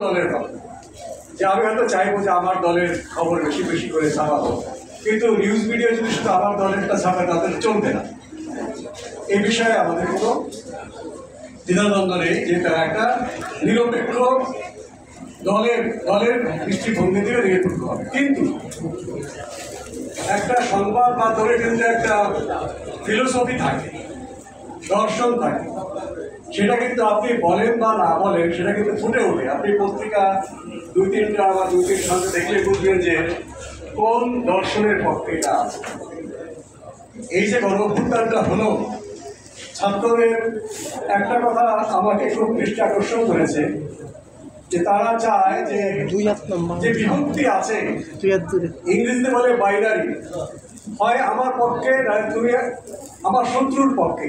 দলের কথা যে আমি হয়তো চাইবো যে আমার দলের খবর বেশি বেশি করে ছাপাবো, কিন্তু নিউজ মিডিয়া যদি শুধু আমার দলেরটা ছাপে তাদের চলবে না। এই বিষয়ে আমাদের কোনো দ্বিধাদ্বন্দ্ব নেই যে তারা একটা নিরপেক্ষ দলের দৃষ্টিভঙ্গি থেকে নিরপেক্ষ হবে। কিন্তু একটা সংবাদ মাধ্যমে কিন্তু একটা ফিলোসফি থাকে, দর্শন থাকে, সেটা কিন্তু আপনি বলেন বা না বলেন সেটা কিন্তু ফুটে ওঠে। আপনি পত্রিকা দুই তিনটা বা দুই তিন সঙ্গে দেখলে বুঝবেন যে কোন দর্শনের পক্ষে এটা আছে। এই যে গণঅভ্যুত্থানটা হলো, ছাত্রদের একটা কথা আমাকে খুব দৃষ্টি আকর্ষণ করেছে যে তারা চায় যে বিভক্তি আছে, ইংরেজিতে বলে বাইনারি, হয় আমার পক্ষে না তুমি আমার শত্রুর পক্ষে।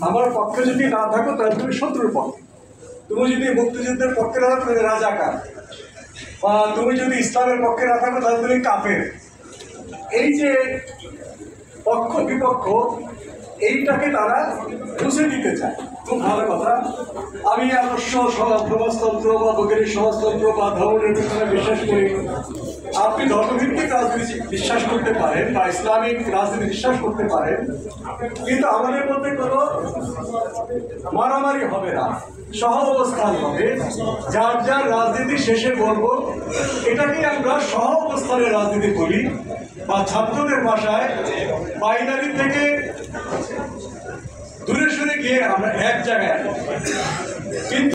আমার পক্ষে যদি না থাকো তাহলে তুমি শত্রুর পক্ষে, তুমি যদি মুক্তিযুদ্ধের পক্ষে না থাকো তুমি রাজাকার, বা তুমি যদি ইসলামের পক্ষে না থাকো তাহলে তুমি কাফের। এই যে পক্ষ বিপক্ষ, এইটাকে তারা বুঝে দিতে চায়। খুব ভালো কথা। আমি আদর্শ সমাজতন্ত্র বা বৈজ্ঞানিক সমাজতন্ত্র বা ধর্মনিরপেক্ষতা বিশ্বাস করি। আপনি ধর্মভিত্তিক রাজনীতি বিশ্বাস করতে পারেন বা ইসলামিক রাজনীতি বিশ্বাস করতে পারেন, কিন্তু আমাদের মধ্যে কোনো মারামারি হবে না, সহ অবস্থান হবে। যার যার রাজনীতি শেষে বলবো, এটাকে আমরা সহ অবস্থানের রাজনীতি বলি, বা ছাত্রদের ভাষায় বাইনারি থেকে দূরে সরে গিয়ে আমরা এক জায়গায়। কিন্তু